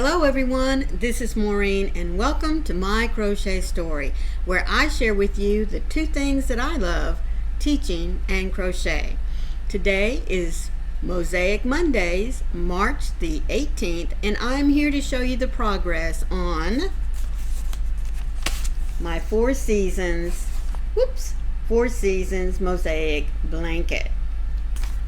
Hello everyone, this is Maureen and welcome to My Crochet Story, where I share with you the two things that I love, teaching and crochet. Today is Mosaic Mondays, March the 18th, and I'm here to show you the progress on my Four Seasons Mosaic blanket.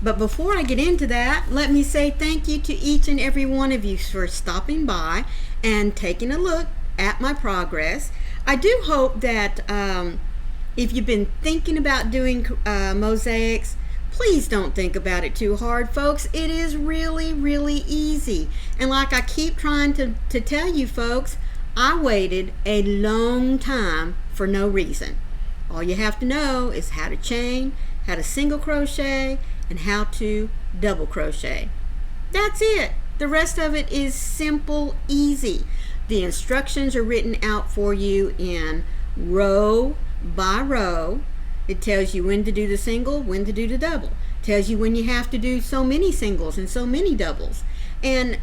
But before I get into that, let me say thank you to each and every one of you for stopping by and taking a look at my progress. I do hope that if you've been thinking about doing mosaics, please don't think about it too hard, folks. It is really, really easy. And like I keep trying to tell you folks, I waited a long time for no reason. All you have to know is how to chain, how to single crochet, and how to double crochet. That's it. The rest of it is simple, easy. The instructions are written out for you in row by row. It tells you when to do the single, when to do the double. It tells you when you have to do so many singles and so many doubles. And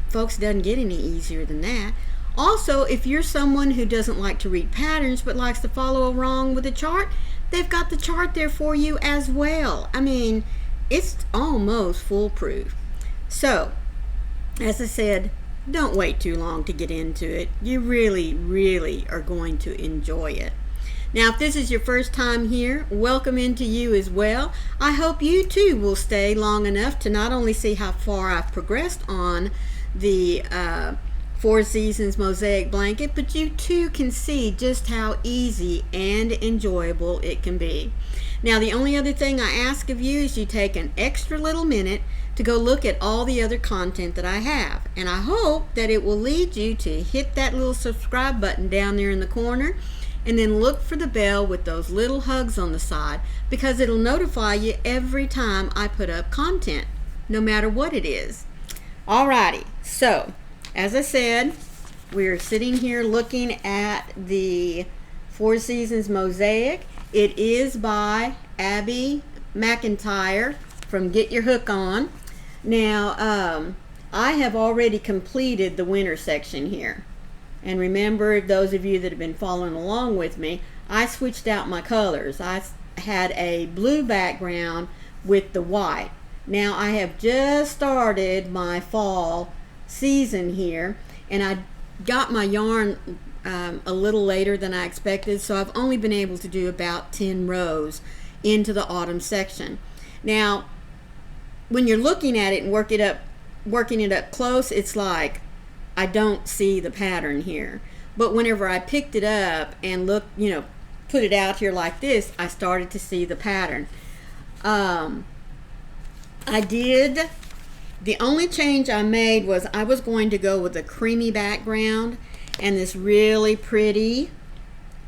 folks, it doesn't get any easier than that. Also, if you're someone who doesn't like to read patterns but likes to follow along with the chart, they've got the chart there for you as well. I mean, it's almost foolproof. So, as I said, don't wait too long to get into it. You really, really are going to enjoy it. Now, if this is your first time here, welcome into you as well. I hope you too will stay long enough to not only see how far I've progressed on the Four Seasons Mosaic blanket, but you too can see just how easy and enjoyable it can be. Now, the only other thing I ask of you is you take an extra little minute to go look at all the other content that I have. And I hope that it will lead you to hit that little subscribe button down there in the corner and then look for the bell with those little hugs on the side, because it'll notify you every time I put up content, no matter what it is. Alrighty, so as I said, we're sitting here looking at the Four Seasons Mosaic. It is by Abby McIntyre from Get Your Hook On. Now, I have already completed the winter section here. And remember, those of you that have been following along with me, I switched out my colors. I had a blue background with the white. Now, I have just started my fall season here, and I got my yarn a little later than I expected, so I've only been able to do about 10 rows into the autumn section. Now, when you're looking at it and working it up close, it's like I don't see the pattern here. But whenever I picked it up and put it out here like this, I started to see the pattern. The only change I made was I was going to go with a creamy background and this really pretty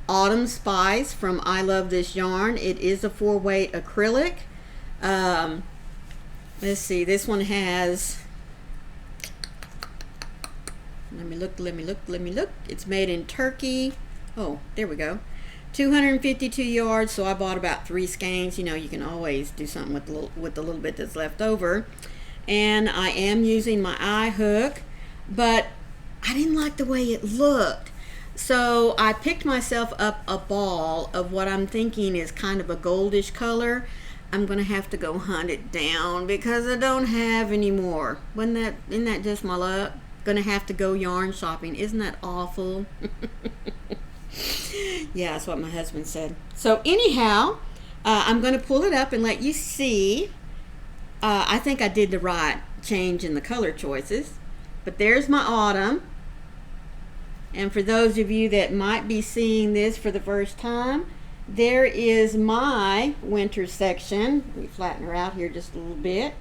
Autumn Spice from I Love This Yarn. It is a 4-weight acrylic. Let's see, this one has, let me look. It's made in Turkey. Oh, there we go. 252 yards, so I bought about 3 skeins. You know, you can always do something with the little bit that's left over. And I am using my eye hook, but I didn't like the way it looked. So I picked myself up a ball of what I'm thinking is kind of a goldish color. I'm going to have to go hunt it down because I don't have any more. Isn't that just my luck? Going to have to go yarn shopping. Isn't that awful? Yeah, that's what my husband said. So anyhow, I'm going to pull it up and let you see. I think I did the right change in the color choices. But there's my autumn. And for those of you that might be seeing this for the first time, there is my winter section. Let me flatten her out here just a little bit.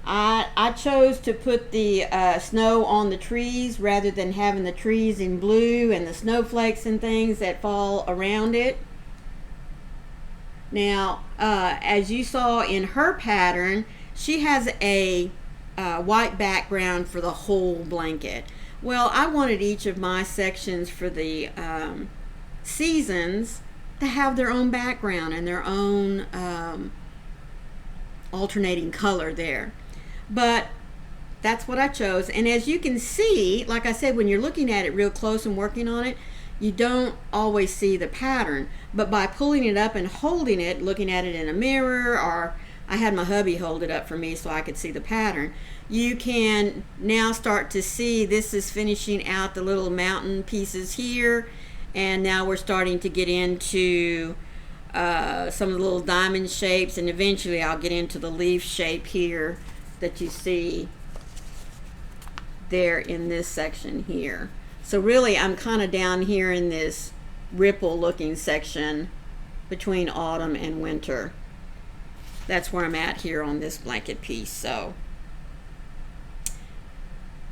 I chose to put the snow on the trees rather than having the trees in blue and the snowflakes and things that fall around it. Now, as you saw in her pattern, she has a white background for the whole blanket. Well, I wanted each of my sections for the seasons to have their own background and their own alternating color there. But that's what I chose. And as you can see, like I said, when you're looking at it real close and working on it, you don't always see the pattern. But by pulling it up and holding it, looking at it in a mirror, or I had my hubby hold it up for me so I could see the pattern, you can now start to see this is finishing out the little mountain pieces here, and now we're starting to get into some of the little diamond shapes, and eventually I'll get into the leaf shape here that you see there in this section here. So really I'm kind of down here in this ripple looking section between autumn and winter. That's where I'm at here on this blanket piece. So,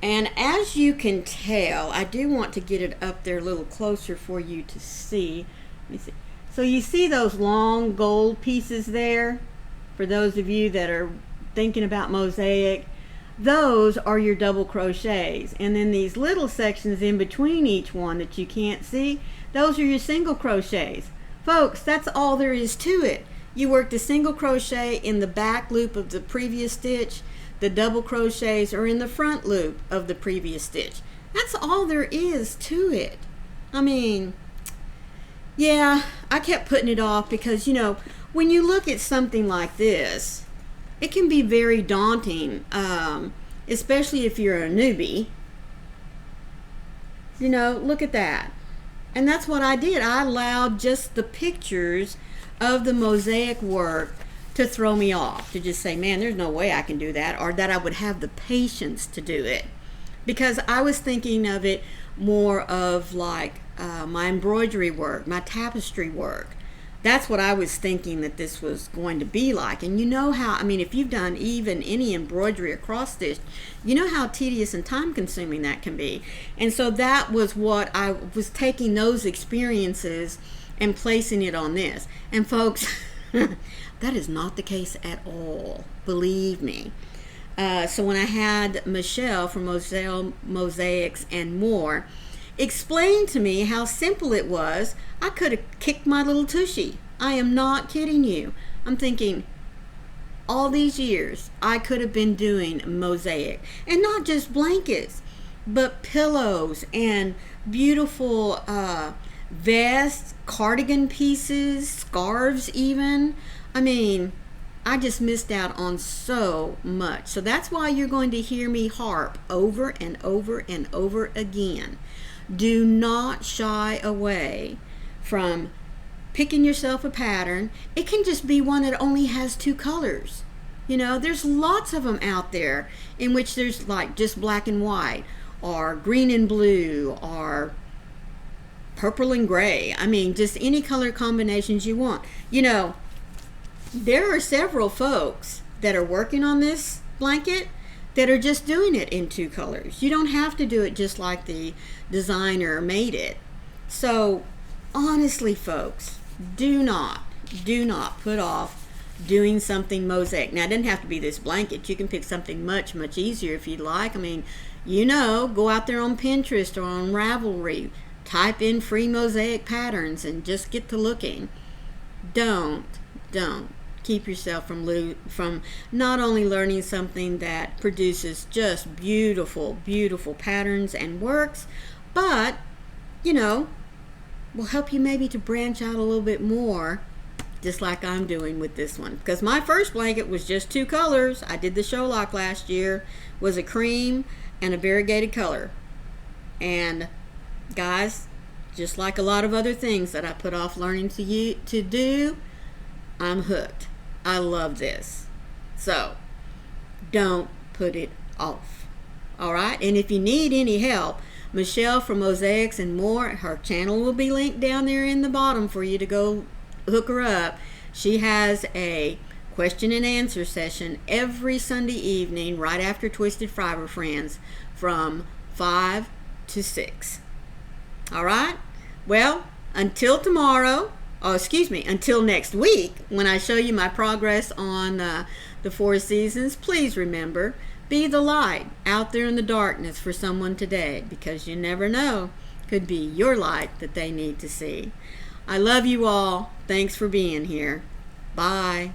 and as you can tell, I do want to get it up there a little closer for you to see. Let me see. So you see those long gold pieces there? For those of you that are thinking about mosaic, those are your double crochets. And then these little sections in between each one that you can't see, those are your single crochets. Folks, that's all there is to it. You work the single crochet in the back loop of the previous stitch. The double crochets are in the front loop of the previous stitch. That's all there is to it. I mean, yeah, I kept putting it off because, you know, when you look at something like this, it can be very daunting, especially if you're a newbie. You know, look at that. And that's what I did. I allowed just the pictures of the mosaic work to throw me off, to just say, man, there's no way I can do that, or that I would have the patience to do it. Because I was thinking of it more of like my embroidery work, my tapestry work. That's what I was thinking that this was going to be like. And you know how, I mean, if you've done even any embroidery or cross stitch, you know how tedious and time consuming that can be. And so that was what I was taking, those experiences and placing it on this. And folks, that is not the case at all, believe me. So when I had Michelle from MOSAICS and More explain to me how simple it was, I could have kicked my little tushy. I am not kidding you. I'm thinking, all these years I could have been doing mosaic, and not just blankets, but pillows and beautiful vests, cardigan pieces, scarves even. I mean, I just missed out on so much. So that's why you're going to hear me harp over and over and over again. Do not shy away from picking yourself a pattern. It can just be one that only has 2 colors. You know, there's lots of them out there in which there's like just black and white, or green and blue, or purple and gray. I mean, just any color combinations you want. You know, there are several folks that are working on this blanket that are just doing it in 2 colors. You don't have to do it just like the designer made it. So honestly, folks, do not put off doing something mosaic. Now, it doesn't have to be this blanket. You can pick something much, much easier if you'd like. I mean, you know, go out there on Pinterest or on Ravelry, type in free mosaic patterns and just get to looking. Don't keep yourself from not only learning something that produces just beautiful, beautiful patterns and works, but, you know, will help you maybe to branch out a little bit more, just like I'm doing with this one. Because my first blanket was just 2 colors. I did the show lock last year, was a cream and a variegated color. And guys, just like a lot of other things that I put off learning to do, I'm hooked. I love this. So don't put it off. All right. And if you need any help, Michelle from MOSAICS and More, her channel will be linked down there in the bottom for you to go hook her up. She has a question and answer session every Sunday evening right after Twisted Fiber Friends from 5 to 6. All right. Well, until tomorrow. Until next week, when I show you my progress on the 4 seasons, please remember, be the light out there in the darkness for someone today, because you never know, could be your light that they need to see. I love you all. Thanks for being here. Bye.